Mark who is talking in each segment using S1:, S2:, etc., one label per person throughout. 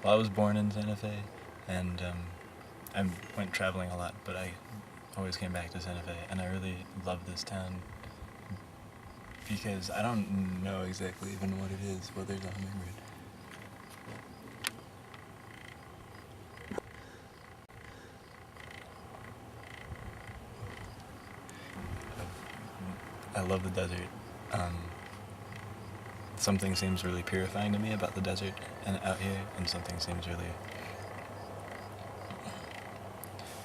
S1: Well, I was born in Santa Fe, and I went traveling a lot, but I always came back to Santa Fe, and I really love this town because I don't know exactly even what it is. Well, there's a hummingbird. I love the desert. Something seems really purifying to me about the desert and out here, and something seems really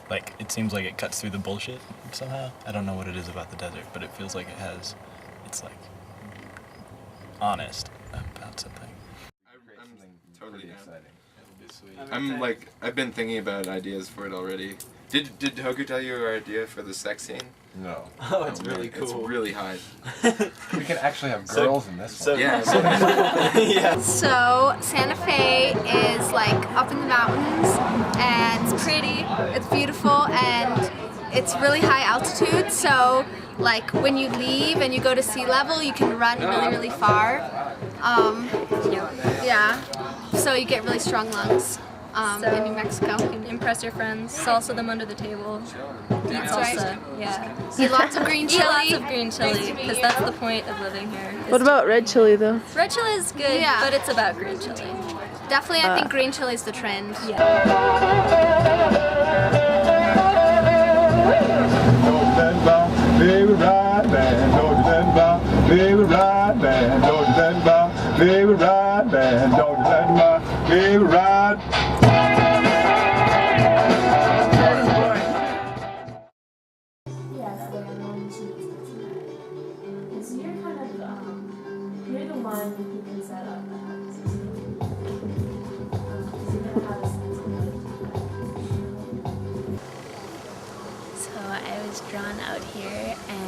S1: like, it seems like it cuts through the bullshit somehow. I don't know what it is about the desert, but it feels like it's like honest about something.
S2: I'm totally exciting. I've been thinking about ideas for it already. Did Hoku tell you our idea for the sex scene?
S3: No.
S1: Oh, it's really cool.
S2: It's really high.
S3: We can actually have girls in this one.
S2: Yeah.
S1: Yeah.
S4: So Santa Fe is like up in the mountains, and it's pretty, it's beautiful, and it's really high altitude. So like when you leave and you go to sea level, you can run really far. Yeah. So you get really strong lungs. In New Mexico.
S5: You can impress your friends, salsa them under the table. Eat salsa, yeah.
S4: Eat lots of green chili.
S5: Eat lots of green chili, because that's the point of living here.
S6: What about red chili though?
S5: Red chili is good,
S4: Yeah.
S5: but it's about green chili.
S4: Definitely, I think green chili is the trend.
S5: Yeah.
S7: Baby ride man, don't you stand by. Baby ride man, don't you stand by. Baby ride man, don't you stand by. Baby ride.
S8: Yes, they're going to and so you're kind of you're the one who can set up the house. So you know how to
S9: So I was drawn out here, and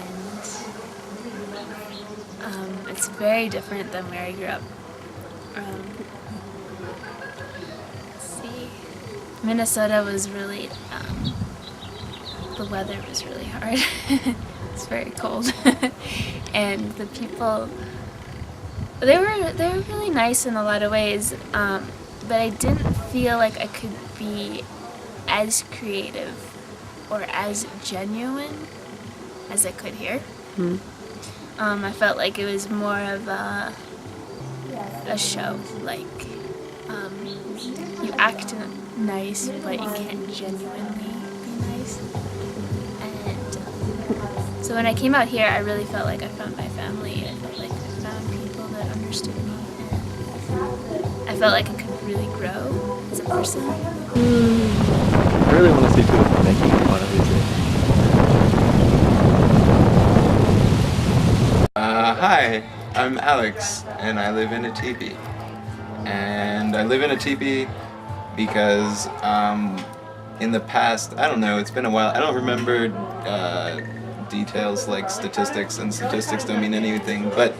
S9: it's very different than where I grew up. Let's see. Minnesota was really, the weather was really hard. It's very cold. And the people, they were really nice in a lot of ways, but I didn't feel like I could be as creative or as genuine as I could here. I felt like it was more of a show, like you act nice but you can't genuinely be nice. And so when I came out here, I really felt like I found my family. I felt like I found people that understood me, and I felt like I could really grow as a person.
S1: I really want to see people making fun of each other.
S2: Hi, I'm Alex, and I live in a teepee. And I live in a teepee because in the past, I don't know, it's been a while, I don't remember details like statistics, and statistics don't mean anything, but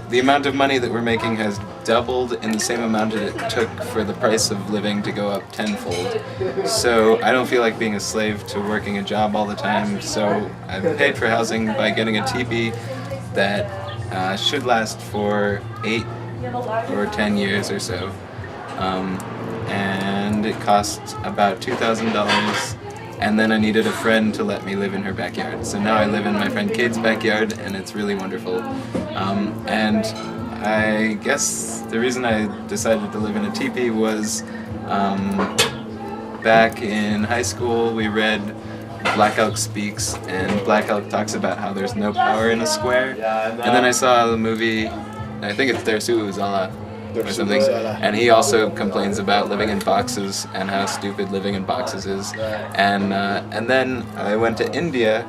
S2: the amount of money that we're making has doubled in the same amount that it took for the price of living to go up tenfold. So I don't feel like being a slave to working a job all the time, so I've paid for housing by getting a teepee that should last for 8 or 10 years or so. And it cost about $2,000, and then I needed a friend to let me live in her backyard. So now I live in my friend Kate's backyard, and it's really wonderful. And I guess the reason I decided to live in a teepee was back in high school we read Black Elk Speaks, and Black Elk talks about how there's no power in a square. And then I saw the movie, I think it's Dersu Uzala, or something. And he also complains about living in boxes and how stupid living in boxes is. And then I went to India,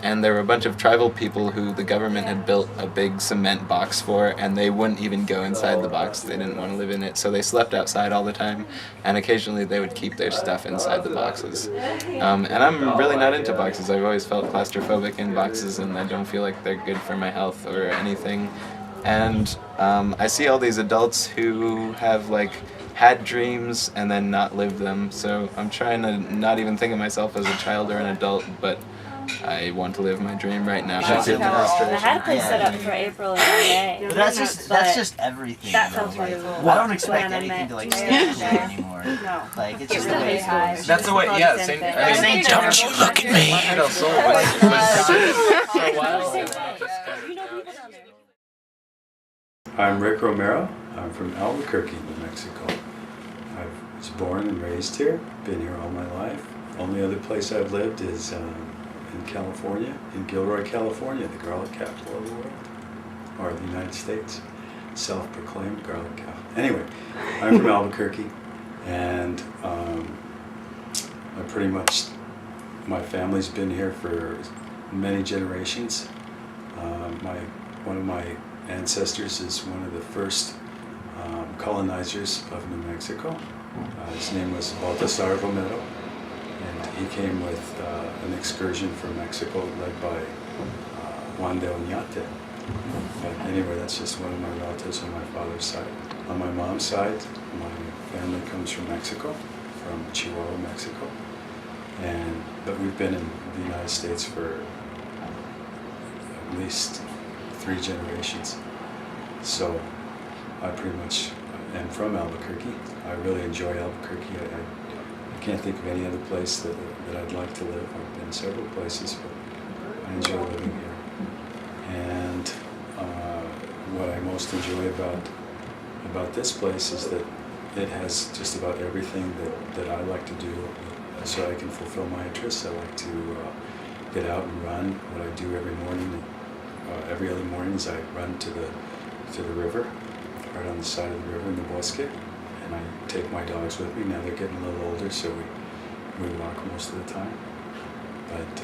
S2: and there were a bunch of tribal people who the government had built a big cement box for, and they wouldn't even go inside the box. They didn't want to live in it, so they slept outside all the time, and occasionally they would keep their stuff inside the boxes. And I'm really not into boxes. I've always felt claustrophobic in boxes, and I don't feel like they're good for my health or anything. And I see all these adults who have like had dreams and then not lived them, so I'm trying to not even think of myself as a child or an adult, but I want to live my dream right now.
S6: I had a place set up for April and May.
S10: But that's just everything.
S6: That fell through.
S10: I don't expect anything to like stick to me anymore.
S6: No.
S10: Like it's just the way it goes.
S3: That's the way. Yeah. Same. I mean,
S10: don't you look at me.
S11: I'm Rick Romero. I'm from Albuquerque, New Mexico. I was born and raised here. Been here all my life. Only other place I've lived is in California, in Gilroy, California, the garlic capital of the world, or the United States, self-proclaimed garlic capital. Anyway, I'm from Albuquerque, and I pretty much, my family's been here for many generations. One of my ancestors is one of the first colonizers of New Mexico. His name was Baltasar Romero. And he came with an excursion from Mexico led by Juan de Oñate. But anyway, that's just one of my relatives on my father's side. On my mom's side, my family comes from Mexico, from Chihuahua, Mexico. But we've been in the United States for at least 3 generations. So I pretty much am from Albuquerque. I really enjoy Albuquerque. I can't think of any other place that I'd like to live. I've been several places, but I enjoy living here. And what I most enjoy about this place is that it has just about everything that I like to do, so I can fulfill my interests. I like to get out and run. What I do every morning, every other morning, is I run to the river, right on the side of the river in the Bosque. And I take my dogs with me. Now they're getting a little older, so we walk most of the time. But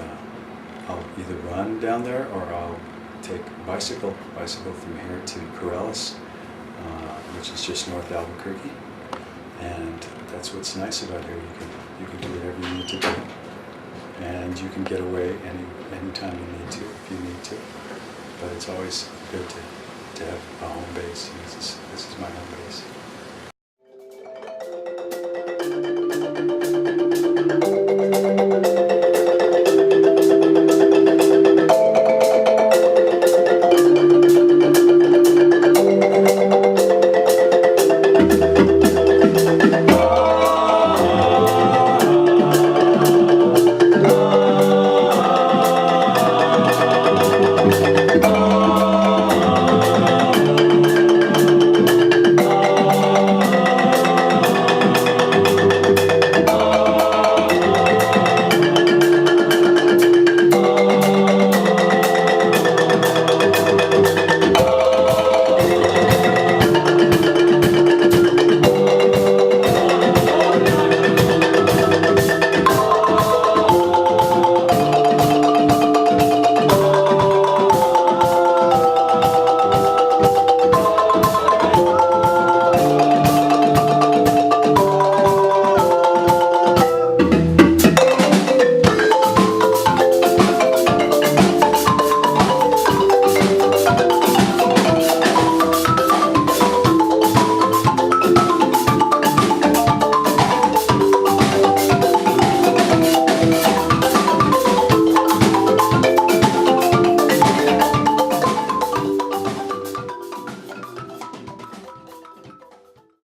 S11: I'll either run down there or I'll take bicycle from here to Corrales, which is just north Albuquerque. And that's what's nice about here. You can do whatever you need to do, and you can get away anytime you need to, if you need to. But it's always good to have a home base. This is my home base.